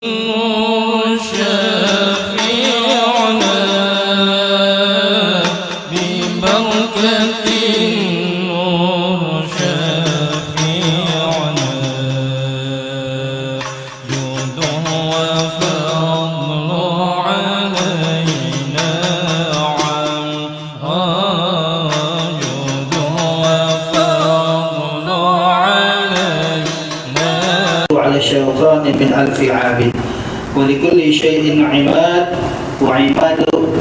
شافعنا ببركة النور شافعنا جوده وفضل علينا جوده وفضل علينا على الشيطان من ألف عابد ولكل شيء عماد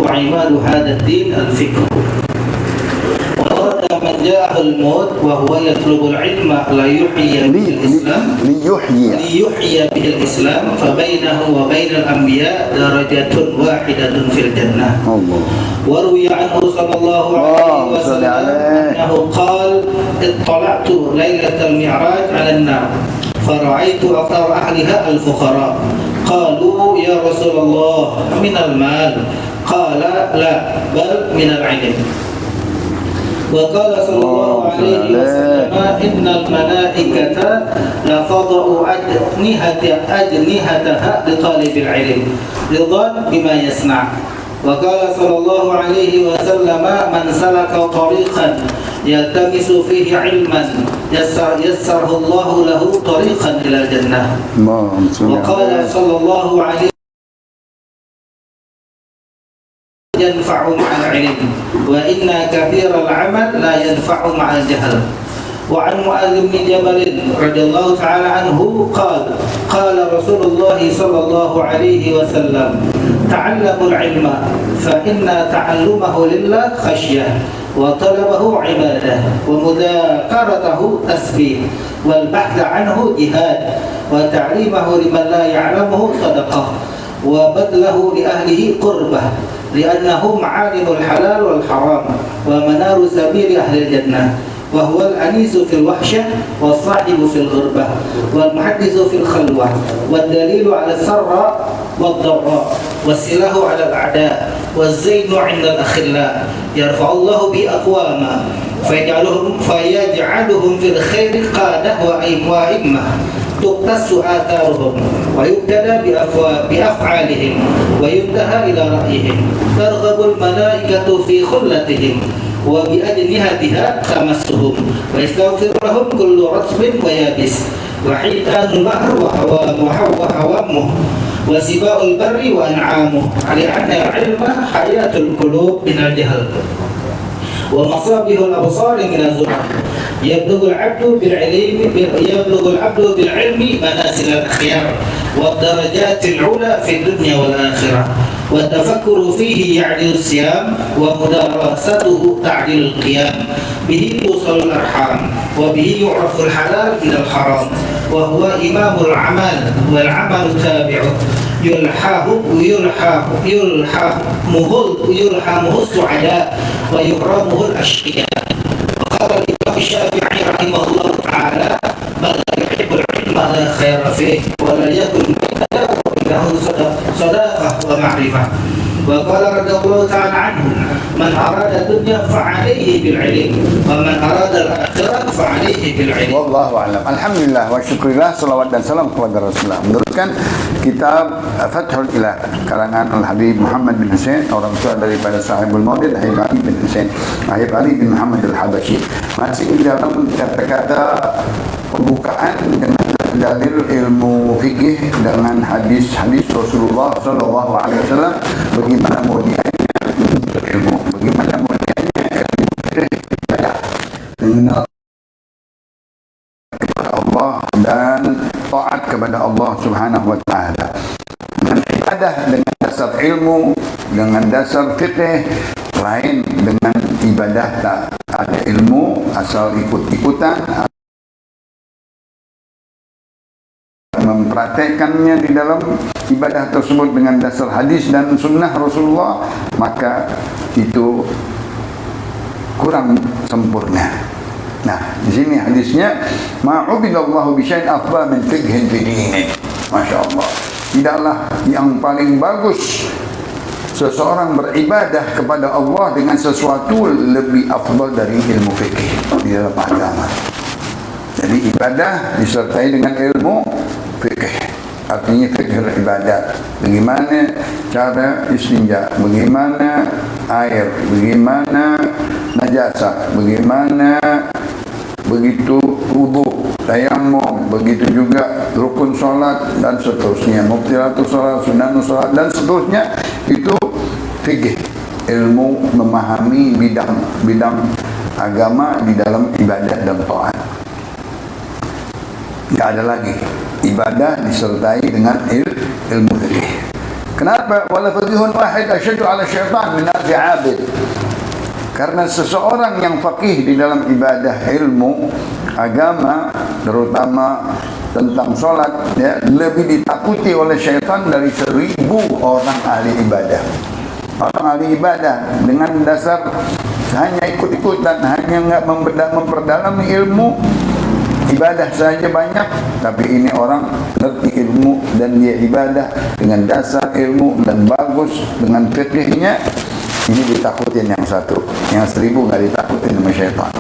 وعماد هذا الدين الفكر. وقال من جاءه الموت وهو يطلب العلم ليحيي به الإسلام به الإسلام فبينه وبين الأنبياء درجة واحدة في الجنة. وروي عنه صلى الله عليه وسلم أنه قال اطلعت ليلة المعراج على النار فرأيت أكثر أهلها الفقراء. قالوا يا رسول الله من المال؟ قال لا بل من العلم. وقال صلى الله عليه وسلم إن الملائكة لتضع أجنحتها لطالب العلم رضا بما يصنع. وقال صلى الله عليه وسلم من سلك طريقا يلتمس فيه علما يسره الله له طريقا إلى الجنة. وقال صلى الله عليه ينفع مع العلم وإن كثير العمل لا ينفع مع الجهل. وعن معاذ بن جبل رضي الله تعالى عنه قال قال رسول الله صلى الله عليه وسلم تعلموا العلم فإن تعلمه لله خشية وطلبه عبادة ومذاكرته تسبيح والبحث عنه جهاد وتعليمه لمن لا يعلمه صدقة وبذله لأهله قربة لأنه معالم الحلال والحرام ومنار سبيل أهل الجنة. وهو الأنيس في الوحشة والصاحب في الغربة والمحدث في الخلوة والدليل على السراء والضراء والسلاح على الأعداء والزين عند الأخلاء يرفع الله به أقواما فيجعلهم في الخير قادة وأئمة تقتص آثارهم ويبتلى بأفعالهم وينتهى إلى رأيهم ترغب الملائكة في خلتهم وبأجنحتها تمسهم ويستغفر لهم كل رطب ويابس وحيتان البحر وهوامه وسباء البر وأنعامه لأن العلم حياة القلوب من الجهل ومصابيح الأبصار من الزرع يبلغ العبد بالعلم منازل الأخيار والدرجات العلى في الدنيا والآخرة والتفكر فيه يعدل الصيام ومدارسته تعدل القيام به توصل الأرحام وبه يعرف الحلال من الحرام وهو إمام الأعمال والعمل تابعه يلحمه السعداء ويكرمه الأشقياء. وقال الإمام الشافعي رحمه الله تعالى من لا يحب العلم لا خير فيه ولا يكن بينه وبينه صداقة ومعرفة. وقال رضي الله تعالى عنه من أراد الدنيا فعليه بالعلم ومن أراد الآخرة فعليه بالعلم. Wallahu a'lam. Alhamdulillah wa syukurillah, salawat dan salam kepada Rasulullah. Meneruskan kitab Fathul Ilah karangan Al-Habib Muhammad bin Hussein, orang tua daripada sahibul Maulid Habib Ali bin Hussein, Habib Ali bin Muhammad Al-Habashi. Masih di dalam kata-kata pembukaan dengan dalil ilmu fikih dengan hadis-hadis Rasulullah sallallahu alaihi wasallam, bagaimana mulianya ilmu, bagaimana mulianya ilmu fikih mengenal kepada Allah dan taat kepada Allah Subhanahu wa taala. Dan ibadah dengan dasar ilmu, dengan dasar fikih lain dengan ibadah tak ada ilmu asal ikut-ikutan, mempraktekannya di dalam ibadah tersebut dengan dasar hadis dan sunnah Rasulullah, maka itu kurang sempurna. Nah, di sini hadisnya ma'ubidallahu bisyai'in afdal min fiqhin fi dinihi. Masya-Allah. Tidaklah yang paling bagus seseorang beribadah kepada Allah dengan sesuatu lebih afdal dari ilmu fikih di dalam agama. Jadi ibadah disertai dengan ilmu fikih. artinya fikih ibadat. Bagaimana cara istinja, bagaimana air, bagaimana najasah, bagaimana begitu wudu, tayammum, begitu juga rukun solat dan seterusnya, mubtilatus solat, sunanus solat dan seterusnya. Itu fikih, ilmu memahami bidang agama di dalam ibadat dan taat. Tidak ada lagi ibadah disertai dengan ilmu fikih. Kenapa? Wala faqihun wahid asyaddu ala syaitan min arfi 'abid. Karena seseorang yang faqih di dalam ibadah ilmu agama, terutama tentang solat, ya, lebih ditakuti oleh syaitan dari 1000 orang ahli ibadah. Orang ahli ibadah dengan dasar hanya ikut-ikutan, hanya enggak memperdalami ilmu ibadah saja banyak, tapi ini orang ngerti ilmu dan dia ibadah dengan dasar ilmu dan bagus dengan fikihnya. Ini ditakutin yang satu, yang 1000 nggak ditakutin sama syaitan.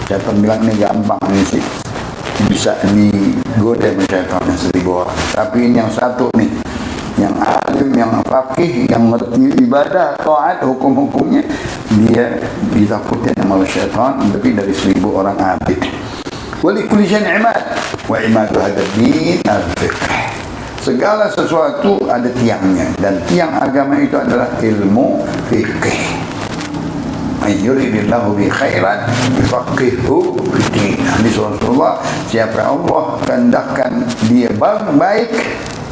Syaitan bilang ini gampang, ini sih bisa digoda sama syaitan yang 1000 orang. Tapi ini yang satu nih, yang alim, yang faqih, yang ngerti ibadah, taat, hukum-hukumnya, dia ditakutin sama syaitan lebih dari 1000 orang abid. Walikulli syai'in imad, wa imadu hadzal din al-fiqh. Segala sesuatu ada tiangnya, dan tiang agama itu adalah ilmu fikih. May yuridillahu bi khairan yufaqihu fid-din. Hadis Rasulullah, siapa Allah kehendakkan dia baik,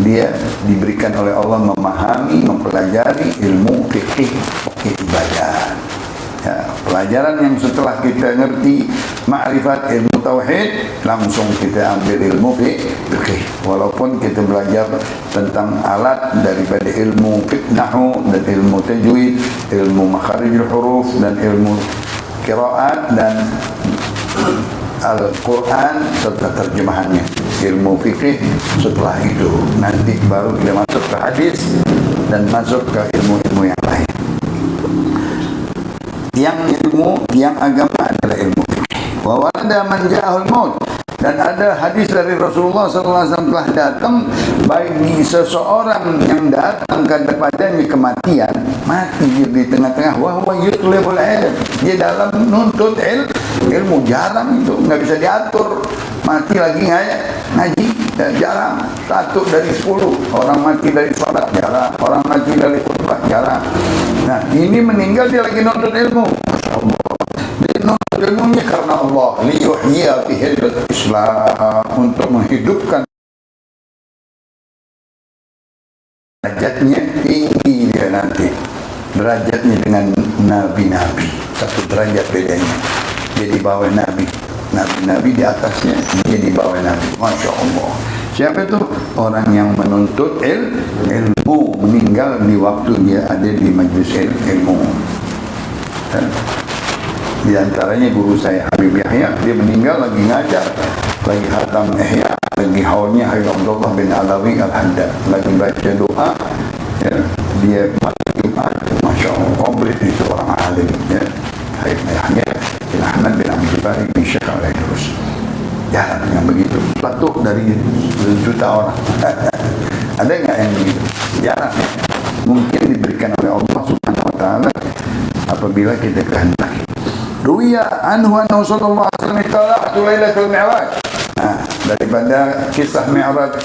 dia diberikan oleh Allah memahami, mempelajari ilmu fikih ibadah. Ya, pelajaran yang setelah kita ngerti ma'rifat ilmu tauhid, langsung kita ambil ilmu fikih. Walaupun kita belajar tentang alat daripada ilmu fiqh nahwu dan ilmu tajwid, ilmu makharijul huruf dan ilmu qiraat dan Al-Quran serta terjemahannya. Ilmu fikih setelah itu nanti baru kita masuk ke hadis dan masuk ke ilmu-ilmu yang lain. Yang agama adalah ilmu fikih. Wa warada man ja'ahul maut, dan ada hadis dari Rasulullah SAW telah datang bagi seseorang yang datang kepadanya kematian, mati di tengah-tengah, wa huwa yutlibul ilm, dia dalam nuntut ilmu. Jarang itu, nggak bisa diatur. Mati lagi ngaji, jarang. 1 dari 10 orang mati dari salat, jarang. Orang mati dari khutbah, jarang. Nah, ini meninggal dia lagi nuntut ilmu. Masya Allah. Dia nuntut ilmunya karena Allah. Liyuhyiya bihil Islam, untuk menghidupkan derajatnya tinggi dia nanti. Derajatnya dengan nabi-nabi. 1 derajat bedanya. Dia di bawah nabi. Nabi-nabi di atasnya, dia di bawah nabi. Masya Allah. Siapa itu? Orang yang menuntut ilmu, meninggal di waktu dia ada di majlis ilmu. Di antaranya guru saya Habib Yahya, dia meninggal lagi ngajar, lagi khatam Ihya, lagi haulnya Habib Abdullah bin Alawi Al-Haddad, lagi baca doa, ya, dia malam Jumat. Masya Allah, komplit itu orang alim, ya. Habib Yahya bin Ahmad bin Abi Jabari bin Syekh Al-Idrus. Jarang yang begitu, satu dari juta orang. Ada nggak yang begitu? Jarang. Mungkin diberikan oleh Allah Subhanahu Wa Taala apabila kita kehendaki. Ruwiya anhu annahu sallallahu alaihi wasallam tala'tu lailatul mi'raj. Nah, daripada kisah Mi'raj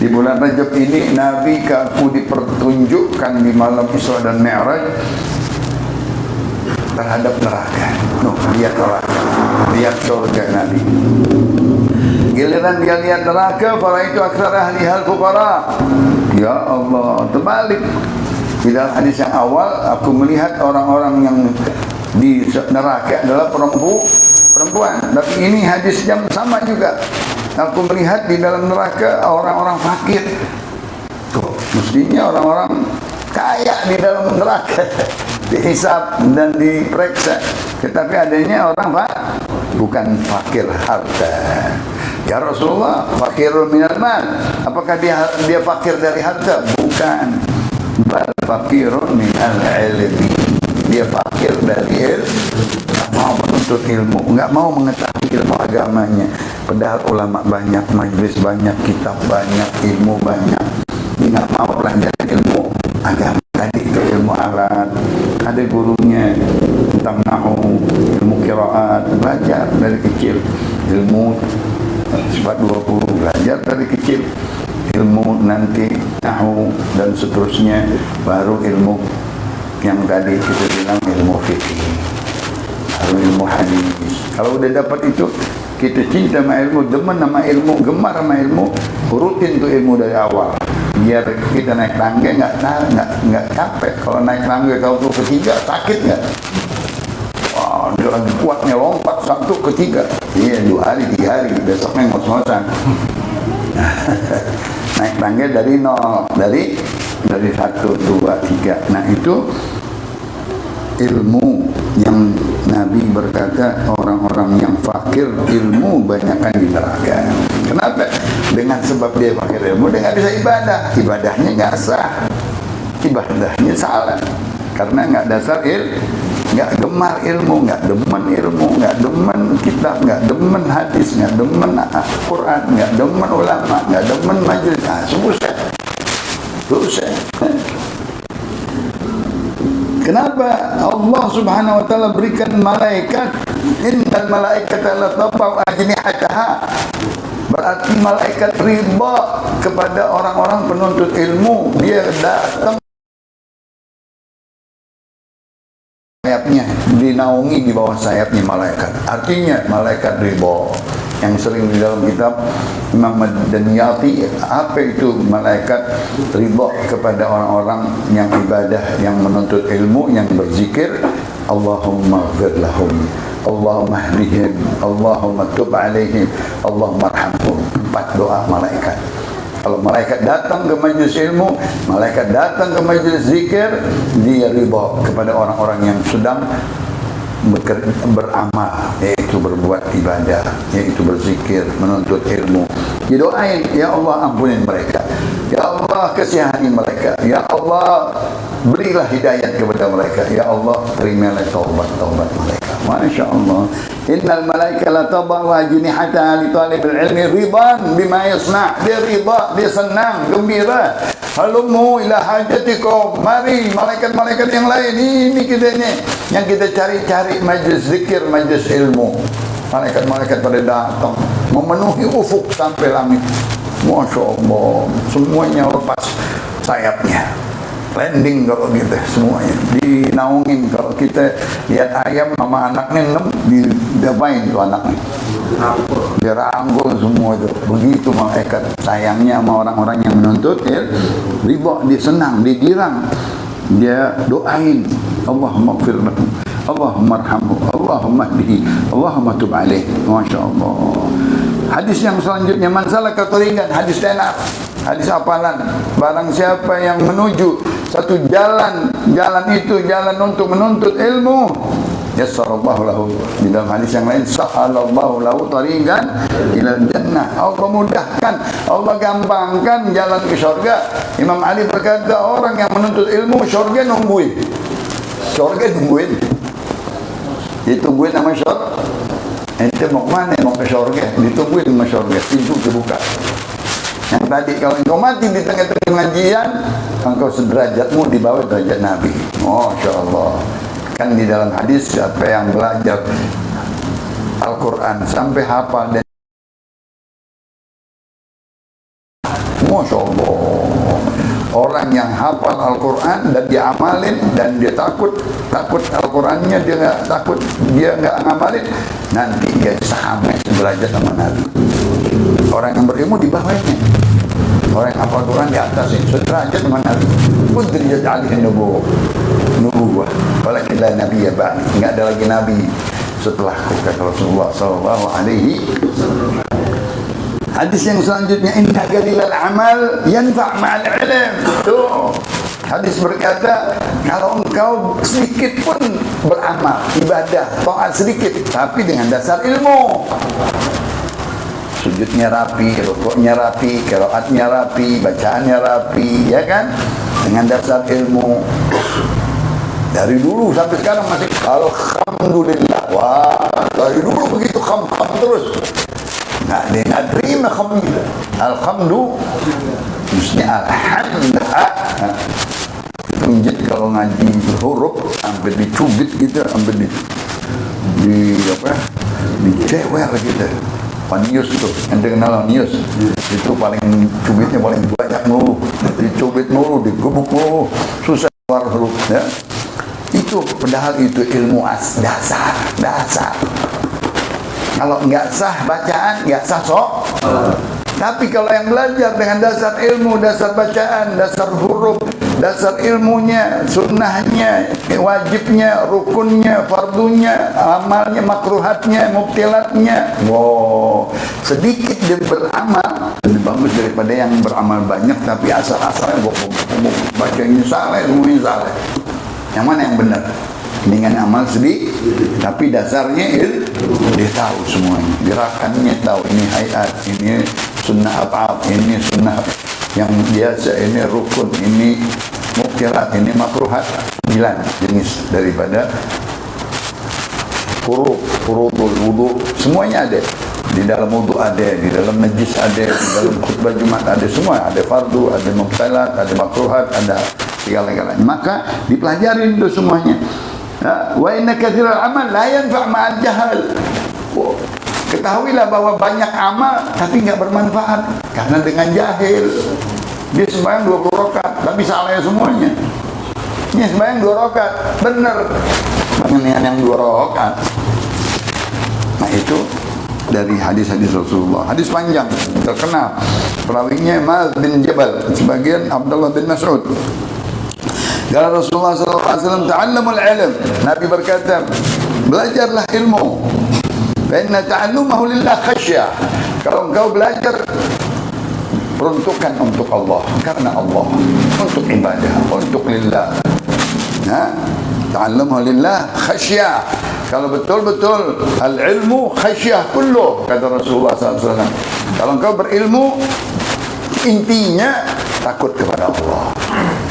di bulan Rajab ini, Nabi aku dipertunjukkan di malam Isra dan Mi'raj terhadap neraka. Lihat neraka, lihat surga Nabi. Giliran dia lihat neraka, para itu aksar ahli hal fuqara. Ya Allah, terbalik. Di dalam hadis yang awal, aku melihat orang-orang yang di neraka adalah perempuan. Tapi ini hadis yang sama juga. Aku melihat di dalam neraka orang-orang fakir. Tuh, mestinya orang-orang kaya di dalam neraka. Dihisab dan diperiksa. Tetapi adanya orang bukan fakir harta. Ya Rasulullah, fakirul minal mal. Apakah dia fakir dari harta? Bukan. Bal fakirun minal ilmi. Dia fakir dari ilmu. Enggak mau menuntut ilmu, enggak mau mengetahui. ilmu agamanya. Padahal ulama banyak, majlis banyak, kitab banyak, ilmu banyak. Dia nggak mau pelajaran ilmu agama. Tadi itu ilmu alat, ada gurunya tentang nahu, ilmu qiraat, belajar dari kecil. Ilmu sifat 20 belajar dari kecil. Ilmu nanti nahu dan seterusnya, baru ilmu yang tadi kita bilang ilmu fikih, baru ilmu hadis. Kalau udah dapat itu, kita cinta sama ilmu, demen sama ilmu, gemar sama ilmu, urutin tuh ilmu dari awal. Biar kita naik tangga nggak capek. Kalau naik tangga kau tuh ketiga sakit nggak? Wah, dia lagi kuatnya lompat 1 ke 3. Iya, 2 hari 3 hari besoknya ngos-ngosan. Naik tangga dari 0, dari 1, 2, 3. Nah itu ilmu yang Nabi berkata orang-orang yang fakir ilmu banyakkan di neraka. Kenapa? Dengan sebab dia fakir ilmu, dia nggak bisa ibadah. Ibadahnya nggak sah, ibadahnya salah, karena nggak dasar nggak gemar ilmu, nggak demen kitab, nggak demen hadis, nggak demen Quran, nggak demen ulama, nggak demen majelis. Nah, susah. Kenapa Allah Subhanahu wa taala berikan malaikat, innal malaikata la tadau ajnihataha? Berarti malaikat riba kepada orang-orang penuntut ilmu. Dia datang sayapnya, dinaungi di bawah sayapnya malaikat. Artinya malaikat riba. Yang sering di dalam kitab Imam Ad-Daniyati, apa itu malaikat riba kepada orang-orang yang ibadah, yang menuntut ilmu, yang berzikir. Allahumma ighfir lahum, Allahumma hdihim, Allahumma tub alaihim, Allahumma arhamhum. 4 doa malaikat. Kalau malaikat datang ke majlis ilmu, malaikat datang ke majlis zikir, dia riba kepada orang-orang yang sedang beramal, yaitu berbuat ibadah, yaitu berzikir, menuntut ilmu. Didoain, ya Allah ampunin mereka, ya Allah kasihani mereka, ya Allah berilah hidayat kepada mereka, ya Allah terimalah taubat mereka. Masya Allah. Innal malaika la tadau ajnihataha li talibil ilmi ridan bima yasna'. Dia riba, dia senang, gembira. Halumu ila hajatikum. Mari malaikat-malaikat yang lain, ini kita ini yang kita cari-cari majlis zikir, majlis ilmu. Malaikat-malaikat pada datang memenuhi ufuk sampai langit. Masya Allah, semuanya lepas sayapnya, landing kalau gitu, semuanya dinaungin. Kalau kita lihat ayam sama anaknya diapain tuh anaknya, dia rangkul semua itu. Begitu malaikat sayangnya sama orang-orang yang menuntut riba. Dia senang, dia girang, dia doain, Allahumma ighfir lahum, Allahumma arhamhu, Allahumma hdihi, Allahumma tub alaih. Masya Allah. Hadis yang selanjutnya, man salaka tariqan, hadis tenar, hadis hafalan. Barang siapa yang menuju satu jalan, jalan itu jalan untuk menuntut ilmu, yassarallahu lahu. Di dalam hadis yang lain, sahalallahu lahu tariqan ila jannah. Allah mudahkan, Allah gampangkan jalan ke syurga. Imam Ali berkata, orang yang menuntut ilmu, syurga nungguin. Syurga nungguin. Ditungguin sama syurga. Ente mau kemana? Mau ke syurga. Ditungguin sama syurga, pintu terbuka. Yang tadi kalau engkau mati di tengah-tengah pengajian, engkau sederajatmu di bawah derajat Nabi. Masya Allah. Kan di dalam hadis, siapa yang belajar Al-Quran sampai hafal dan Masya Allah, orang yang hafal Al-Quran dan dia amalin dan dia takut Al-Qurannya, dia nggak takut, dia nggak ngamalin, nanti dia sama sederajat sama Nabi. Orang yang berilmu di bawahnya, orang yang hafal Quran di atas, sederajat sama Nabi. Udriyat alaihi nubuwah, walakin la nabiyya ba'd. Enggak ada lagi nabi setelahku, kata Rasulullah sallallahu alaihi wasallam. Hadis yang selanjutnya, inna qalilal amal yanfa' ma'al ilm. Tuh, hadis berkata, kalau engkau sedikit pun beramal, ibadah, taat sedikit, tapi dengan dasar ilmu, sujudnya rapi, rukuknya rapi, qiraatnya rapi, bacaannya rapi, ya kan? Dengan dasar ilmu, Dari dulu sampai sekarang masih alhamdulillah. Wah, dari dulu begitu kham terus. Dia nggak terima kham itu. Alhamdulillah. Mestinya alhamdulillah. Tunjuk kalau ngaji huruf sampai dicubit gitu, sampai dicewer gitu. Nius tuh, yang kenal Nius itu paling cubitnya paling banyak mulu, dicubit mulu, digebuk mulu, susah keluar huruf ya. Itu padahal itu ilmu dasar. Kalau nggak sah bacaan, nggak sah sok. Tapi kalau yang belajar dengan dasar ilmu, dasar bacaan, dasar huruf, dasar ilmunya, sunnahnya, wajibnya, rukunnya, fardunya, amalnya, makruhatnya, mubtilatnya, wow, sedikit dia beramal lebih bagus daripada yang beramal banyak tapi asal-asalnya baca ini salah, semuanya salah. Yang mana yang benar? Dengan amal sedikit tapi dasarnya dia tahu semuanya, gerakannya tahu, ini hayat, ini sunnah apa, ini sunnah yang biasa, ini rukun, ini mubtilat, ini makruhat. 9 jenis daripada furudul wudu, semuanya ada di dalam wudu, ada di dalam najis, ada di dalam khutbah Jumat, ada semua, ada fardu, ada mubtilat, ada makruhat, ada segala-galanya. Maka dipelajarin itu semuanya. Wa inna katsiral amal la yanfa' ma'al jahal. Ketahuilah bahwa banyak amal tapi enggak bermanfaat karena dengan jahil. Dia sembahyang 20 rakaat tapi salah semuanya. Dia sembahyang 2 rakaat, benar. Dengan yang 2 rakaat. Nah itu dari hadis-hadis Rasulullah. Hadis panjang terkenal. Perawinya Mu'adz bin Jabal, sebagian Abdullah bin Mas'ud. Kata Rasulullah SAW, ta'allamul ilm. Nabi berkata, belajarlah ilmu. Karena ta'allumahu lillah khasyah. Kalau engkau belajar, peruntukan untuk Allah, karena Allah, untuk ibadah, untuk lillah. Ta'allumahu lillah khasyah. Kalau betul-betul al-ilmu khasyah kullu, kata Rasulullah SAW. Kalau engkau berilmu, intinya takut kepada Allah.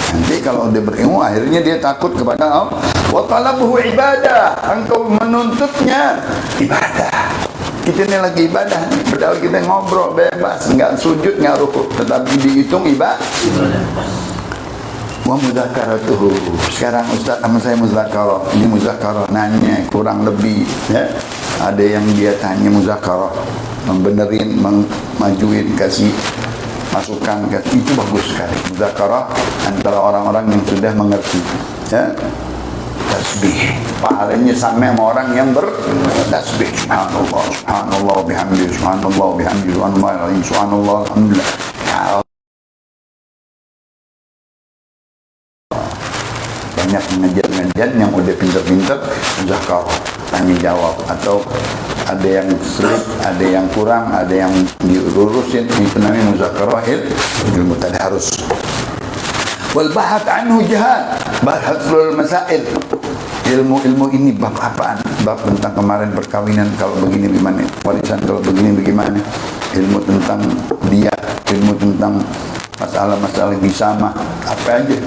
Nanti kalau dia berilmu, akhirnya dia takut kepada Allah. Wa talabuhu ibadah. Engkau menuntutnya ibadah. Kita ini lagi ibadah nih, padahal kita ngobrol bebas, enggak sujud, enggak rukuk, tetapi dihitung ibadah. Wa mudzakaratuhu. Sekarang Ustaz sama saya muzakarah. Ini muzakarah, nanya kurang lebih ya. Ada yang dia tanya muzakarah, membenerin, memajuin, kasih masukan, itu bagus sekali. Muzakarah antara orang-orang yang sudah mengerti ya. Tasbih pahalanya sama orang yang bertasbih. Subhanallah, subhanallah bihamdihi, subhanallah bihamdihi, subhanallah alhamdulillah. Banyak mengajar yang udah pintar-pintar muzakarah, tanya jawab, atau ada yang sulit, ada yang kurang, ada yang diurusin, itu namanya muzakarah ilmu tadarus. Wal bahath anhu jihad, bahathul masail. Ilmu ini bab apaan? Bab tentang kemarin perkawinan kalau begini gimana, warisan kalau begini bagaimana, ilmu tentang dia, ilmu tentang masalah-masalah bisama, apa aja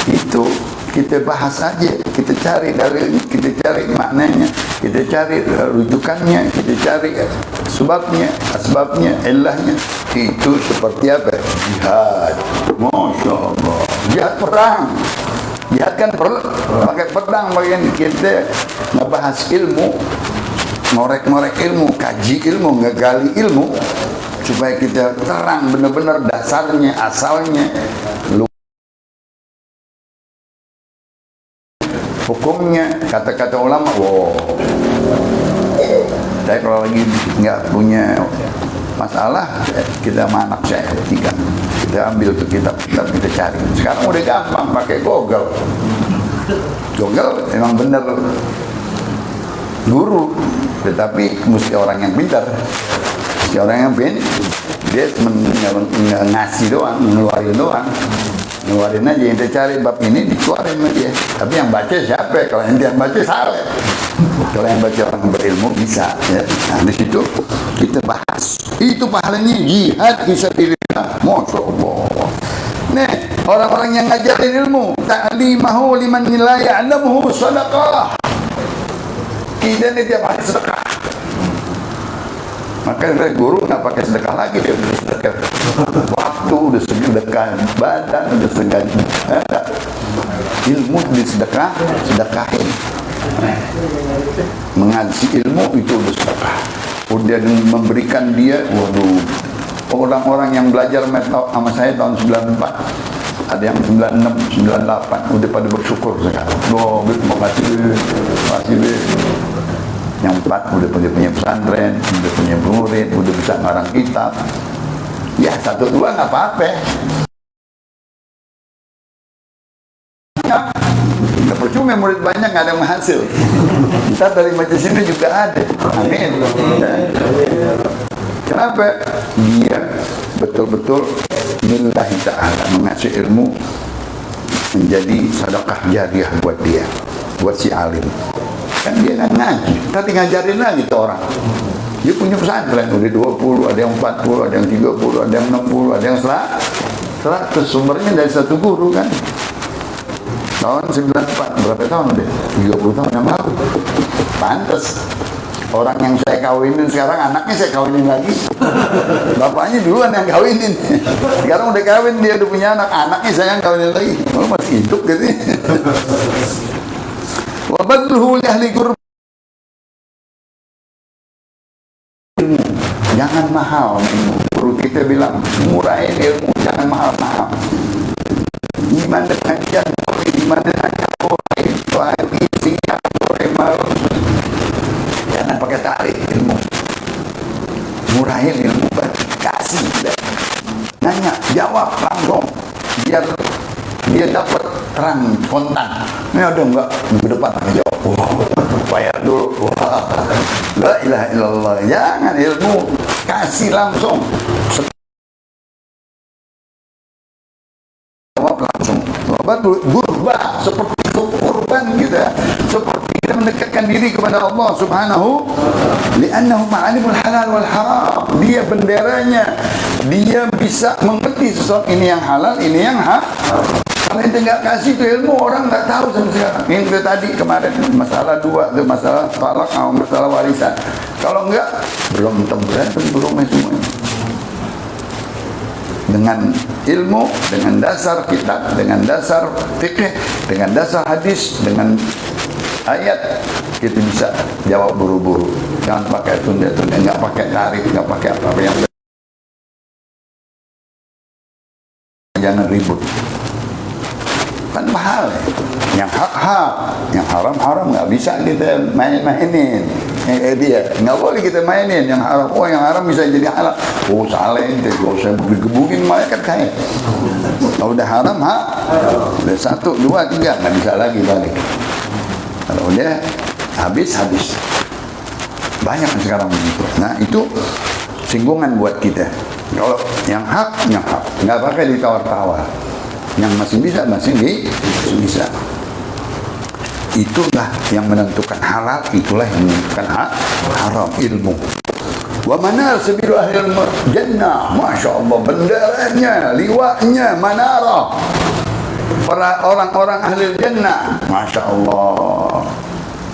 itu kita bahas aja, kita cari maknanya, kita cari rujukannya, kita cari sebabnya, ilahnya. Itu seperti apa? Jihad. Masya Allah. Jihad perang. Jihad kan pakai pedang, bagian kita ngebahas ilmu, ngorek-ngorek ilmu, kaji ilmu, ngegali ilmu, supaya kita terang benar-benar dasarnya, asalnya, hukumnya, kata-kata ulama. Wow. Saya kalau lagi nggak punya masalah, kita sama anak saya 3, kita ambil tuh kitab kita cari. Sekarang udah gampang pakai Google memang benar guru, tetapi mesti orang yang pintar, dia ngasih doang, ngeluarin aja. Yang dia cari bab ini dikeluarin aja, tapi yang baca siapa? Kalau yang baca salah. Kalau yang baca orang berilmu bisa ya. Nah di situ kita bahas itu pahalanya jihad fisabilillah. Masya Allah. Nih, orang-orang yang ngajarin ilmu, ta'limahu liman la ya'lamuhu sadaqah. Kita ini tiap hari sedekah. Maka guru nggak pakai sedekah lagi, dia udah sedekah waktu, udah sedekah badan, udah sedekah ilmu, sedekahin. Mengaji ilmu itu udah sedekah. Udah memberikan dia, waduh, orang-orang yang belajar sama saya tahun 94, ada yang 96, 98, udah pada bersyukur sekarang. Oh, terima kasih, Yang 4 udah punya pesantren, udah punya murid, udah bisa ngarang kitab. Ya 1, 2 nggak apa-apa. Nggak percuma murid banyak nggak ada yang hasil. Kita dari majelis ini juga ada. Amin. Kenapa? Dia betul-betul lillahi ta'ala mengasih ilmu menjadi sedekah jariah buat dia, buat si alim. Kan dia kan ngaji, tapi ngajarin lagi tuh orang. Dia punya pesantren udah 20, ada yang 40, ada yang 30, ada yang 60, ada yang 100. Sumbernya dari satu guru kan. Tahun 94, berapa tahun udah? 30 tahun yang lalu. Pantes. Orang yang saya kawinin sekarang, anaknya saya kawinin lagi. Bapaknya duluan yang kawinin. Sekarang udah kawin, dia udah punya anak. Anaknya saya yang kawinin lagi. Oh, masih hidup gitu. Wa badluhu li ahli qurba. Jangan mahal ilmu. Guru kita bilang, murahin ilmu, jangan mahal-mahal. Iman dengan jangan, iman dengan jangan pakai tarik ilmu. Murahin ilmu, kasih. Nanya, jawab langsung. Biar dia dapat terang kontan. Ini ada enggak? Minggu depan akan jawab. Wah, bayar dulu. Wah, la ilaha illallah. Jangan ilmu, kasih langsung. Jawab langsung. Gurba, seperti kurban kita. Seperti kita mendekatkan diri kepada Allah Subhanahu. Li'annahu ma'alimul halal wal haram. Dia benderanya. Dia bisa mengerti sesuatu ini yang halal, ini yang haram. Kalau ente nggak kasih itu ilmu, orang nggak tahu sampai sekarang. Yang tadi kemarin masalah 2, itu masalah talak sama masalah warisan. Kalau enggak, belum berantem semuanya. Dengan ilmu, dengan dasar kitab, dengan dasar fikih, dengan dasar hadis, dengan ayat, kita bisa jawab buru-buru. Jangan pakai tunda-tunda, nggak pakai tarik, nggak pakai apa-apa yang jangan ribut. Kan mahal ya. Yang hak-hak, yang haram-haram nggak bisa kita main-mainin. Dia nggak boleh kita mainin yang haram. Oh, yang haram bisa jadi halal. Oh, salah ente. Oh, saya gebukin malaikat kayak. Kalau udah haram, udah 1, 2, 3 nggak bisa lagi balik. Kalau udah habis. Banyak sekarang begitu. Nah, itu singgungan buat kita. Kalau yang hak, nggak pakai ditawar-tawar. Yang masih bisa. Itulah yang menentukan halal, itulah yang menentukan haram, ilmu. Wa manar sabilu ahlil jannah, masya Allah, benderanya, liwanya, manarah para orang-orang ahli jannah, masya Allah.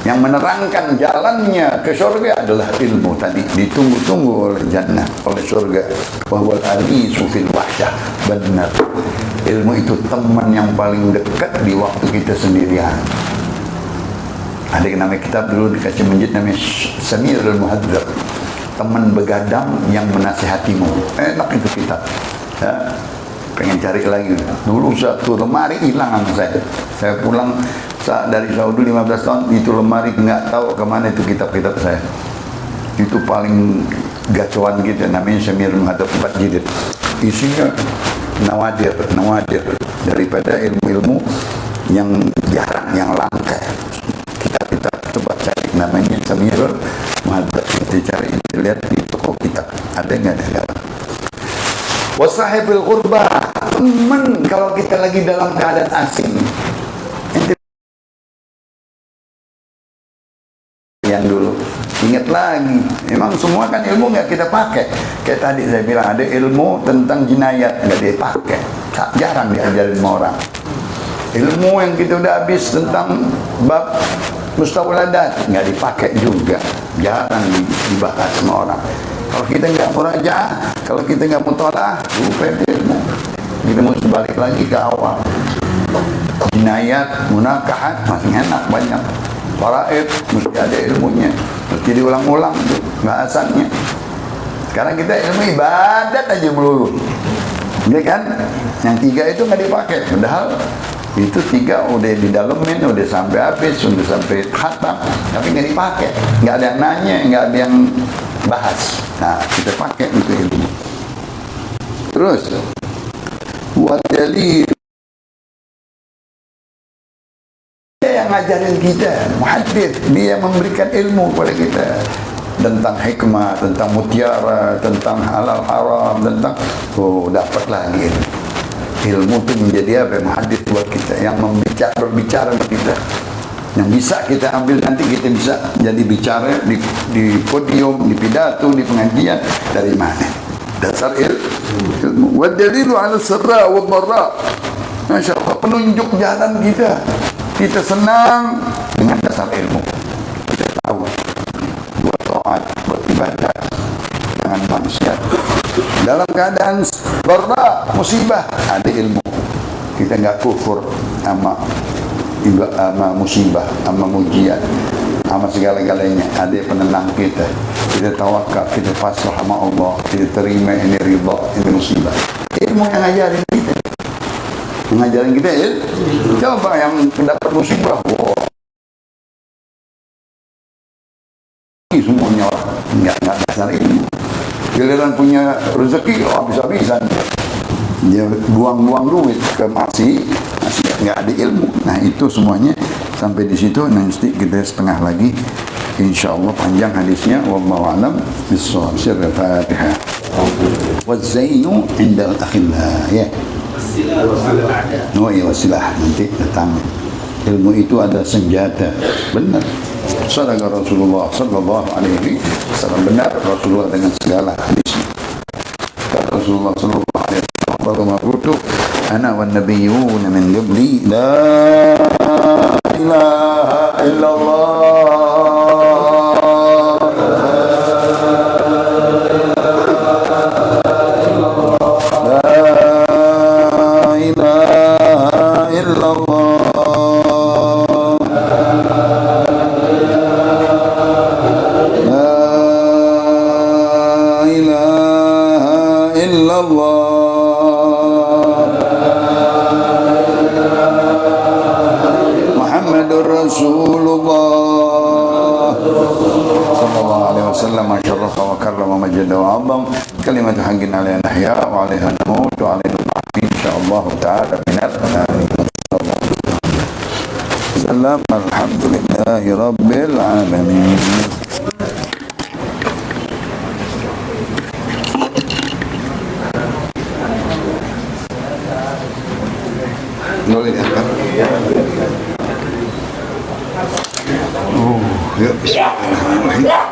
Yang menerangkan jalannya ke surga adalah ilmu tadi, ditunggu-tunggu oleh jannah, oleh surga. Wahwal anisu fil wahsyah. Benar, ilmu itu teman yang paling dekat di waktu kita sendirian. Ada yang namanya kitab dulu dikasih masjid namanya Samirul Muhadzab, teman begadang yang menasihatimu. Enak itu kitab ya. Pengen cari lagi. Dulu satu lemari hilang sama saya pulang dari Saudi 15 tahun, itu lemari nggak tahu kemana itu kitab-kitab saya. Itu paling gacuan gitu, namanya Samirul Muhadzab 4 jilid. Isinya nawadir daripada ilmu-ilmu yang jarang, yang langka. Kita coba cari, namanya Samirul Muhadzab. Kita cari, lihat di toko kitab ada nggak ada. Wasahibul qurba, teman kalau kita lagi dalam keadaan asing. Yang dulu ingat lagi, memang semua kan ilmu nggak kita pakai. Kayak tadi saya bilang ada ilmu tentang jinayat nggak dipakai, jarang diajarin sama orang. Ilmu yang kita udah habis tentang bab mustawladat nggak dipakai juga, jarang dibahas sama orang. Kalau kita nggak murajaah, kalau kita nggak mutalaah, lupa ilmu. Kita mesti balik lagi ke awal. Jinayat, munakahat masih enak banyak. Faraid mesti ada ilmunya, mesti diulang-ulang tuh bahasannya. Sekarang kita ilmu ibadat aja melulu, ya kan? Yang 3 itu nggak dipakai, padahal itu 3 udah didalemin, udah sampai habis, udah sampai khatam, tapi nggak dipakai, nggak ada yang nanya, nggak ada yang bahas. Nah, kita pakai untuk ilmu. Terus, buat dalil dia yang ngajarin kita, muhaddits, dia yang memberikan ilmu kepada kita tentang hikmah, tentang mutiara, tentang halal haram, tentang dapat lagi ilmu itu menjadi apa? Muhaddits buat kita yang berbicara dengan kita, yang bisa kita ambil nanti kita bisa jadi bicara di podium, di pidato, di pengajian. Dari mana? Dasar ilmu. Wa dalilu ala sarra wa dharra. Masya Allah, penunjuk jalan kita senang dengan dasar ilmu. Kita tahu buat taat, beribadah dengan manusia. Dalam keadaan dharra, musibah, ada ilmu. Kita enggak kufur sama musibah, sama ujian, sama segala-galanya. Ada penenang kita. Kita tawakal, kita pasrah sama Allah, kita terima ini ridha, ini musibah. Ilmu yang ngajarin kita. Mengajarin kita coba yang dapat musibah, semuanya orang nggak dasar ilmu. Giliran punya rezeki, habis-habisan dia buang-buang duit ke masih nggak ada ilmu. Nah itu semuanya sampai di situ. Nanti kita setengah lagi, insyaallah panjang hadisnya. Wallahu a'lam bishawab. Sirr Fatihah. Wa zainu 'inda al-akhillah, ya. Oh iya, wasilah nanti datang. Ilmu itu ada senjata. Benar. Sadaqah Rasulullah sallallahu alaihi wasallam. Benar Rasulullah dengan segala hadisnya. Kata Rasulullah sallallahu alaihi wasallam, "Qultu ana wan nabiyyun min qabli la ilaha illallah." كلمة حق علينا نحيا وعليها نموت وعلينا نبعث إن شاء الله تعالى من الآمين. سلام الحمد لله رب العالمين. Ya, bismillahirrahmanirrahim.